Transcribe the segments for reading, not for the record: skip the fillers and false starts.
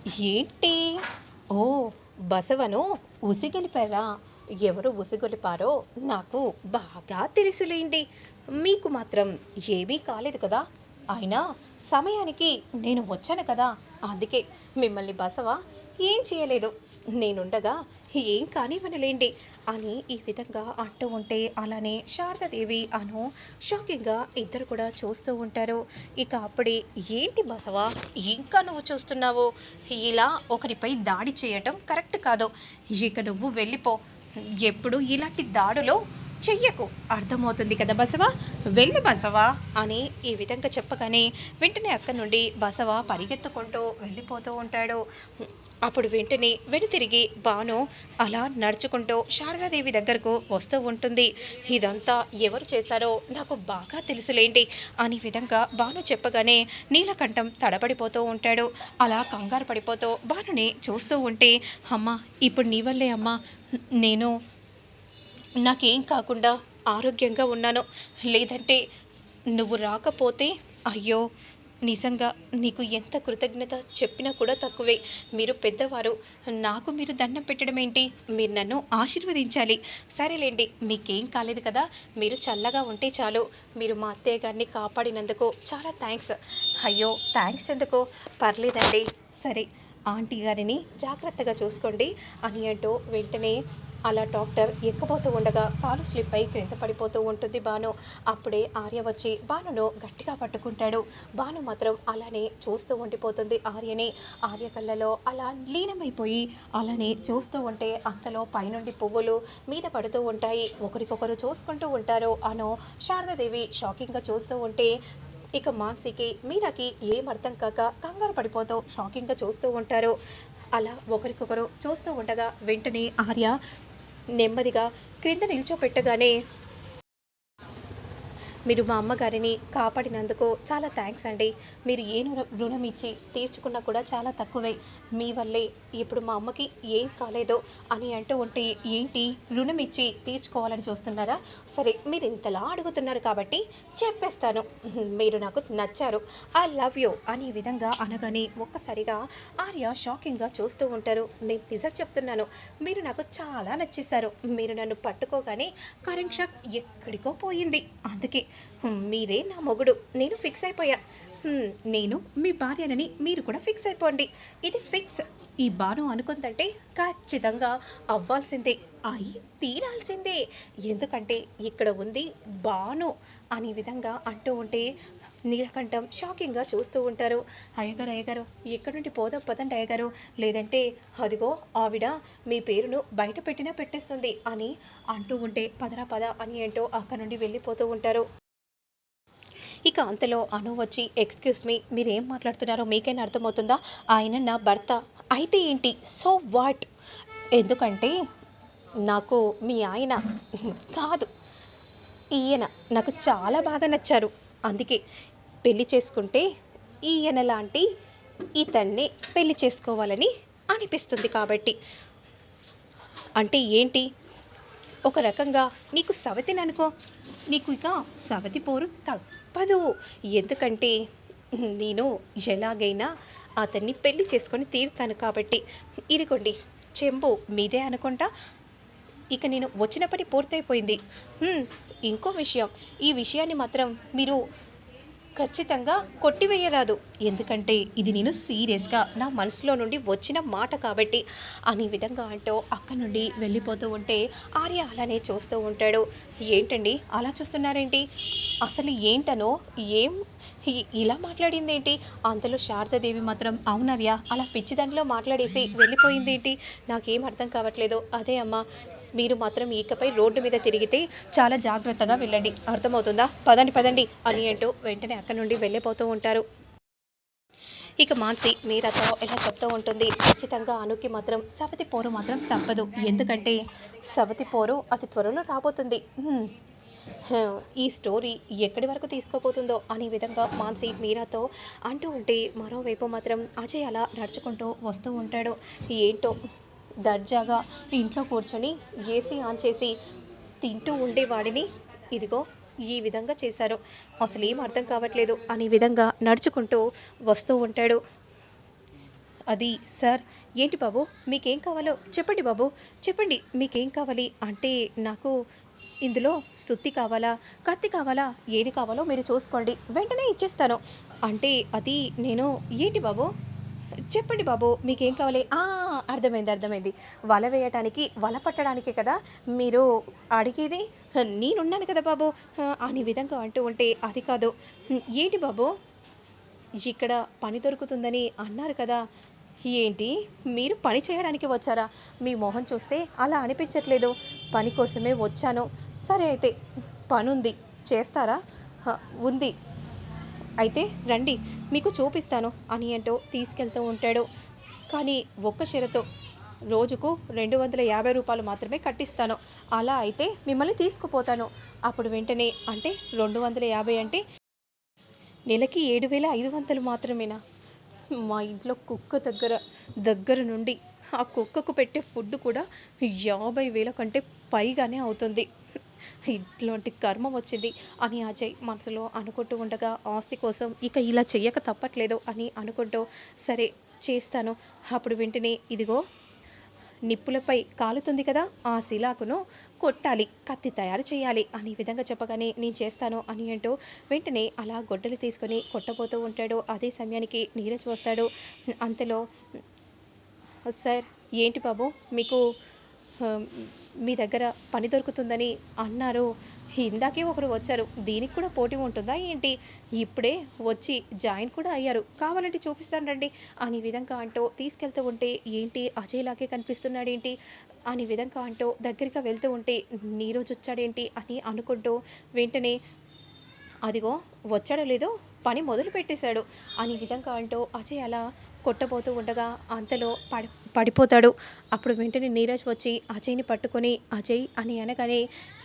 ఏంటి? ఓ, బసవను ఉసిగొలిపారా? ఎవరు ఉసిగొలిపారో నాకు బాగా తెలుసులేండి. మీకు మాత్రం ఏమీ కాలేదు కదా. అయినా సమయానికి నేను వచ్చాను కదా, అందుకే మిమ్మల్ని బసవ ఏం చేయలేదు. నేనుండగా ఏం కానివ్వనులేండి అని ఈ విధంగా అంటూ ఉంటే, అలానే శారదాదేవి అను షాకింగ్గా ఇద్దరు కూడా చూస్తూ ఉంటారు. ఇక అప్పుడే, ఏంటి బసవ ఇంకా నువ్వు చూస్తున్నావు? ఇలా ఒకరిపై దాడి చేయటం కరెక్ట్ కాదు. ఇక నువ్వు వెళ్ళిపో. ఎప్పుడు ఇలాంటి దాడులు చెయ్యకు, అర్థమవుతుంది కదా బసవ. వెళ్ళు బసవ అని ఈ విధంగా చెప్పగానే వెంటనే అక్కడి నుండి బసవ పరిగెత్తుకుంటూ వెళ్ళిపోతూ ఉంటాడు. అప్పుడు వెంటనే వెనుతిరిగి భాను అలా నడుచుకుంటూ శారదాదేవి దగ్గరకు వస్తూ ఉంటుంది. ఇదంతా ఎవరు చేశారో నాకు బాగా తెలుసులేండి అని విధంగా భాను చెప్పగానే నీలకంఠం తడబడిపోతూ ఉంటాడు. అలా కంగారు పడిపోతూ భానుని చూస్తూ ఉంటే, అమ్మా ఇప్పుడు నీ వల్లే అమ్మా నేను నాకేం కాకుండా ఆరోగ్యంగా ఉన్నాను. లేదంటే నువ్వు రాకపోతే, అయ్యో, నిజంగా నీకు ఎంత కృతజ్ఞత చెప్పినా కూడా తక్కువే. మీరు పెద్దవారు, నాకు మీరు దండం పెట్టడం ఏంటి? మీరు నన్ను ఆశీర్వదించాలి. సరేలేండి, మీకేం కాలేదు కదా, మీరు చల్లగా ఉంటే చాలు. మీరు మా అత్తయ్య గారిని కాపాడినందుకు చాలా థ్యాంక్స్. అయ్యో, థ్యాంక్స్ ఎందుకు? పర్లేదండి. సరే, ఆంటీ గారిని జాగ్రత్తగా చూసుకోండి అని అంటూ వెంటనే అలా డాక్టర్ ఎక్కబోతూ ఉండగా కాలు స్లిప్ అయి క్రింద పడిపోతూ ఉంటుంది భాను. అప్పుడే ఆర్య వచ్చి భానును గట్టిగా పట్టుకుంటాడు. భాను మాత్రం అలానే చూస్తూ ఉండిపోతుంది ఆర్యని. ఆర్య కళ్ళలో అలా లీనమైపోయి అలానే చూస్తూ ఉంటే, అంతలో పైనుండి పువ్వులు మీద పడుతూ ఉంటాయి. ఒకరికొకరు చూసుకుంటూ ఉంటారు అను శారదాదేవి షాకింగ్గా చూస్తూ ఉంటే, ఇక మాన్సికి మీరాకి ఏం అర్థం కాక కంగారు పడిపోతూ షాకింగ్గా చూస్తూ ఉంటారు. అలా ఒకరికొకరు చూస్తూ ఉండగా వెంటనే ఆర్య నెమ్మదిగా క్రింద నిల్చోపెట్టగానే, మీరు మా అమ్మగారిని కాపాడినందుకు చాలా థ్యాంక్స్ అండి. మీరు ఏ రుణం ఇచ్చి తీర్చుకున్నా కూడా చాలా తక్కువే. మీ వల్లే ఇప్పుడు మా అమ్మకి ఏం కాలేదో అని అంటూ ఉంటే, ఏంటి రుణం ఇచ్చి తీర్చుకోవాలని చూస్తున్నారా? సరే, మీరు ఇంతలా అడుగుతున్నారు కాబట్టి చెప్పేస్తాను. మీరు నాకు నచ్చారు, ఐ లవ్ యూ అని విధంగా అనగానే ఒక్కసారిగా ఆర్య షాకింగ్గా చూస్తూ ఉంటారు. నేను నిజం చెప్తున్నాను, మీరు నాకు చాలా నచ్చేశారు. మీరు నన్ను పట్టుకోగానే కరెంట్ షాక్ ఎక్కడికో పోయింది. అందుకే మీరే నా మొగుడు నేను ఫిక్స్ అయిపోయా. నేను మీ భార్యనని మీరు కూడా ఫిక్స్ అయిపోండి. ఇది ఫిక్స్. ఈ భాను అనుకుందంటే ఖచ్చితంగా అవ్వాల్సిందే, అయి తీరాల్సిందే. ఎందుకంటే ఇక్కడ ఉంది భాను అని విధంగా అంటూ ఉంటే నీలకంఠం షాకింగ్గా చూస్తూ ఉంటారు. అయ్యగారు, అయ్యగారు, ఎక్కడి నుండి పోదాం పదండి అయ్యగారు, లేదంటే అదిగో ఆవిడ మీ పేరును బయట పెట్టినా పెట్టేస్తుంది అని అంటూ ఉంటే, పదరా పద అని ఏంటో అక్కడ నుండి వెళ్ళిపోతూ ఉంటారు. ఇక అంతలో అను వచ్చి, ఎక్స్క్యూజ్ మీ, మీరేం మాట్లాడుతున్నారో మీకైనా అర్థమవుతుందా? ఆయన నా భర్త. అయితే ఏంటి? So what? ఎందుకంటే నాకు మీ ఆయన కాదు, ఈయన నాకు చాలా బాగా నచ్చారు. అందుకే పెళ్లి చేసుకుంటే ఈయన లాంటి ఇతన్ని పెళ్లి చేసుకోవాలని అనిపిస్తుంది కాబట్టి. అంటే ఏంటి? ఒక రకంగా నీకు సవతిని అనుకో, నీకు ఇక సవతి పోరు తప్పదు. ఎందుకంటే నేను ఎలాగైనా అతన్ని పెళ్లి చేసుకొని తీరుతాను కాబట్టి. ఇదిగోండి చెంబు మీదే అనుకుంటా. ఇక నేను వచ్చినప్పటి పూర్తయిపోయింది. ఇంకో విషయం, ఈ విషయాన్ని మాత్రం మీరు ఖచ్చితంగా కొట్టివేయరాదు. ఎందుకంటే ఇది నేను సీరియస్గా నా మనసులో నుండి వచ్చిన మాట కాబట్టి అనే విధంగా అంటూ అక్కడి నుండి వెళ్ళిపోతూ ఉంటే ఆర్య అలానే చూస్తూ ఉంటాడు. ఏంటండి అలా చూస్తున్నారేంటి? అసలు ఏంటనో, ఏం ఇలా మాట్లాడిందేంటి? అంతలో శారదాదేవి మాత్రం, అవునర్య అలా పిచ్చిదానిలో మాట్లాడేసి వెళ్ళిపోయిందేంటి? నాకేం అర్థం కావట్లేదు. అదే అమ్మా, మీరు మాత్రం ఇకపై రోడ్డు మీద తిరిగితే చాలా జాగ్రత్తగా వెళ్ళండి, అర్థమవుతుందా? పదండి పదండి అని అంటూ వెంటనే అక్కడి నుండి వెళ్ళిపోతూ ఉంటారు. ఇక మాన్సి మీరతో ఇలా చెప్తూ ఉంటుంది, ఖచ్చితంగా అనుకి మాత్రం సవతి పోరు మాత్రం తప్పదు. ఎందుకంటే సవతి పోరు అతి త్వరలో రాబోతుంది. ఈ స్టోరీ ఎక్కడి వరకు తీసుకోబోతుందో అనే విధంగా మాన్సి మీరాతో అంటూ ఉంటే, మరోవైపు మాత్రం అజయ్ అలా నడుచుకుంటూ వస్తూ ఉంటాడు. ఏంటో దర్జాగా ఇంట్లో కూర్చొని ఏసీ ఆన్ చేసి తింటూ ఉండేవాడిని ఇదిగో ఈ విధంగా చేశారు, అసలు ఏం అర్థం కావట్లేదు అనే విధంగా నడుచుకుంటూ వస్తూ ఉంటాడు. అది సార్. ఏంటి బాబు, మీకేం కావాలో చెప్పండి బాబు, చెప్పండి మీకేం కావాలి అంటే నాకు ఇందులో సుత్తి కావాలా, కత్తి కావాలా, ఏది కావాలో మీరు చూసుకోండి, వెంటనే ఇచ్చేస్తాను అంటే అది నేను. ఏంటి బాబు, చెప్పండి బాబు మీకేం కావాలి. అర్థమైంది అర్థమైంది, వల వేయటానికి వల పట్టడానికే కదా మీరు అడిగేది. నేనున్నాను కదా బాబు అనే విధంగా అంటూ ఉంటే అది కాదు. ఏంటి బాబు, ఇక్కడ పని దొరుకుతుందని అన్నారు కదా, ఏంటి మీరు పని చేయడానికి వచ్చారా? మీ మొహం చూస్తే అలా అనిపించట్లేదు. పని కోసమే వచ్చాను. సరే అయితే పనుంది, చేస్తారా? "హ, ఉంది. అయితే రండి, మీకు చూపిస్తాను" అని అంటూ తీసుకెళ్తూ ఉంటాడు. కానీ ఒక్క షరతు, రోజుకు 250 రూపాయలు మాత్రమే కట్టిస్తాను. అలా అయితే మిమ్మల్ని తీసుకుపోతాను. అప్పుడు వెంటనే అంటే 250 అంటే నెలకి 7500 మాత్రమేనా? మా ఇంట్లో కుక్క దగ్గర నుండి ఆ కుక్కకు పెట్టే ఫుడ్ కూడా 50,000 కంటే పైగానే అవుతుంది. ఇట్లాంటి కర్మ వచ్చింది అని అజయ్ మనసులో అనుకుంటూ ఉండగా, ఆస్తి కోసం ఇక ఇలా చెయ్యక తప్పట్లేదు అని అనుకుంటూ సరే చేస్తాను. అప్పుడు వెంటనే ఇదిగో నిప్పులపై కాలుతుంది కదా, ఆ శిలాకును కొట్టాలి, కత్తి తయారు చేయాలి అని విధంగా చెప్పగానే నేను చేస్తాను అని అంటూ వెంటనే అలా గొడ్డలి తీసుకొని కొట్టబోతూ ఉంటాడు. అదే సమయానికి నీరజ్ వస్తాడు. అంతలో సార్, ఏంటి బాబు మీకు ఆ, మీ దగ్గర పని దొరుకుతుందని అన్నారు. ఇందాకే ఒకరు వచ్చారు, దీనికి కూడా పోటీ ఉంటుందా ఏంటి? ఇప్పుడే వచ్చి జాయిన్ కూడా అయ్యారు, కావాలంటే చూపిస్తాను రండి అని విధంగా అంటూ తీసుకెళ్తూ ఉంటే ఏంటి అజయ్ లాగే కనిపిస్తున్నాడేంటి అని విధంగా అంటూ దగ్గరగా వెళ్తూ ఉంటే నీరోజు వచ్చాడేంటి అని అనుకుంటూ వెంటనే అదిగో వచ్చాడో లేదో పని మొదలు పెట్టేశాడు అని విధంగా అంటూ అజయ్ అలా కొట్టబోతూ ఉండగా అంతలో పడిపోతాడు. అప్పుడు వెంటనే నీరజ్ వచ్చి అజయ్ని పట్టుకొని అజయ్ అని అనగానే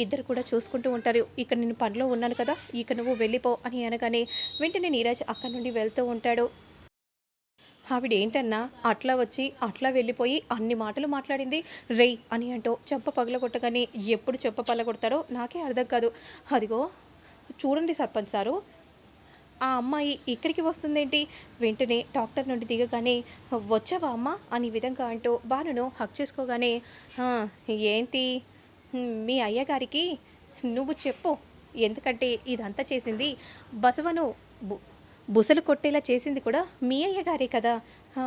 ఇద్దరు కూడా చూసుకుంటూ ఉంటారు. ఇక్కడ నేను పనిలో ఉన్నాను కదా, ఇక నువ్వు వెళ్ళిపో అని అనగానే వెంటనే నీరజ్ అక్కడి నుండి వెళ్తూ ఉంటాడు. ఆవిడ ఏంటన్నా అట్లా వచ్చి అట్లా వెళ్ళిపోయి అన్ని మాటలు మాట్లాడింది, రేయ్ అని అంటూ చెంప పగలగొట్టగానే ఎప్పుడు చెంప పగలగొడతాడో నాకే అర్థం కాదు. అదిగో చూడండి సర్పంచ్ సారు, ఆ అమ్మాయి ఇక్కడికి వస్తుందేంటి? వెంటనే డాక్టర్ నుండి దిగగానే వచ్చావా అమ్మ అని విధంగా అంటూ బానును హక్ చేసుకోగానే "ఆ, ఏంటి మీ అయ్యగారికి నువ్వు చెప్పు, ఎందుకంటే ఇదంతా చేసింది బసవను బు బుసలు కొట్టేలా చేసింది కూడా మీ అయ్యగారే కదా. "ఆ,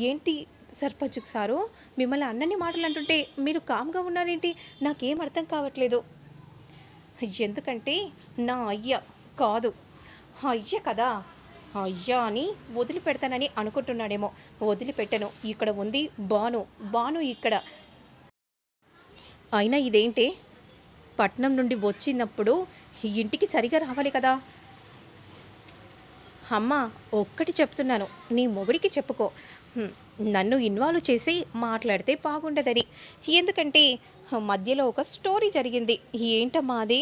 ఏంటి సర్పంచ్ సారు, మిమ్మల్ని అన్నన్ని మాటలు అంటుంటే మీరు కామ్గా ఉన్నారేంటి? నాకేం అర్థం కావట్లేదు. ఎందుకంటే నా అయ్య కాదు, అయ్య కదా, అయ్యా అని వదిలిపెడతానని అనుకుంటున్నాడేమో. వదిలిపెట్టను, ఇక్కడ ఉంది బాను, బాను ఇక్కడ. అయినా ఇదేంటే, పట్నం నుండి వచ్చినప్పుడు ఇంటికి సరిగా రావాలి కదా. అమ్మ ఒక్కటి చెప్తున్నాను, నీ మొగుడికి చెప్పుకో, నన్ను ఇన్వాల్వ్ చేసి మాట్లాడితే బాగుండదని. ఎందుకంటే మధ్యలో ఒక స్టోరీ జరిగింది. ఏంటమ్మా అది?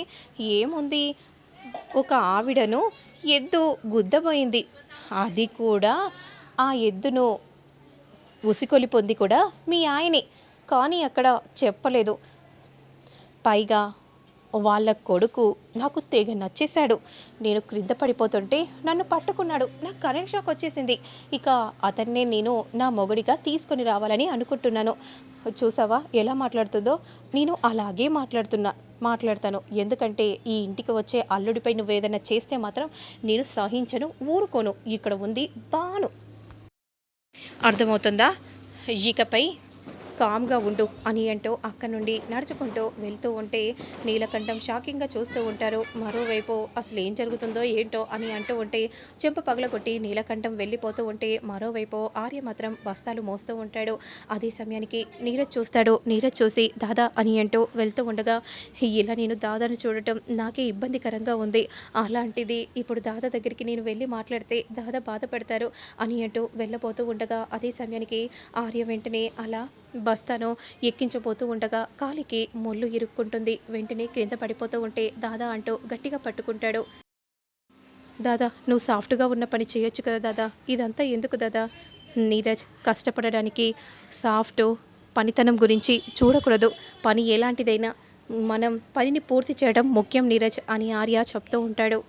ఏముంది, ఒక ఆవిడను ఎద్దు గుద్దబోయింది. అది కూడా ఆ ఎద్దును ఉసికొలి పొంది కూడా మీ ఆయనే, కానీ అక్కడ చెప్పలేదు. పైగా వాళ్ళ కొడుకు నాకు తెగ నచ్చేశాడు. నేను క్రింద పడిపోతుంటే నన్ను పట్టుకున్నాడు, నాకు కరెంట్ షాక్ వచ్చేసింది. ఇక అతన్నే నేను నా మొగుడిగా తీసుకొని రావాలని అనుకుంటున్నాను. చూసావా ఎలా మాట్లాడుతుందో? నేను అలాగే మాట్లాడతాను. ఎందుకంటే ఈ ఇంటికి వచ్చే అల్లుడిపై నువ్వు ఏదైనా చేస్తే మాత్రం నేను సహించను, ఊరుకోను. ఇక్కడ ఉంది బాను, అర్థమవుతుందా? ఇకపై కామ్గా ఉండు అని అంటూ అక్కడి నుండి నడుచుకుంటూ వెళ్తూ ఉంటే నీలకంఠం షాకింగ్గా చూస్తూ ఉంటారు. మరోవైపు అసలు ఏం జరుగుతుందో ఏంటో అని అంటూ ఉంటే చెంప పగలగొట్టి నీలకంఠం వెళ్ళిపోతూ ఉంటే మరోవైపు ఆర్య మాత్రం బస్తాలు మోస్తూ ఉంటాడు. అదే సమయానికి నీరజ్ చూస్తాడు. నీరజ్ చూసి దాదా అని అంటూ వెళ్తూ ఉండగా ఇలా నేను దాదాను చూడటం నాకే ఇబ్బందికరంగా ఉంది. అలాంటిది ఇప్పుడు దాదా దగ్గరికి నేను వెళ్ళి మాట్లాడితే దాదా బాధపడతారు అని అంటూ వెళ్ళబోతూ ఉండగా అదే సమయానికి ఆర్య వెంటనే అలా బస్తాను ఎక్కించబోతూ ఉండగా కాలికి ముళ్ళు ఇరుక్కుంటుంది. వెంటనే క్రింద పడిపోతూ ఉంటే దాదా అంటూ గట్టిగా పట్టుకుంటాడు. దాదా నువ్వు సాఫ్ట్గా ఉన్న పని చేయొచ్చు కదా దాదా, ఇదంతా ఎందుకు దాదా? నీరజ్ కష్టపడడానికి సాఫ్ట్ పనితనం గురించి చూడకూడదు. పని ఎలాంటిదైనా మనం పనిని పూర్తి చేయడం ముఖ్యం నీరజ్ అని ఆర్య చెప్తూ ఉంటాడు.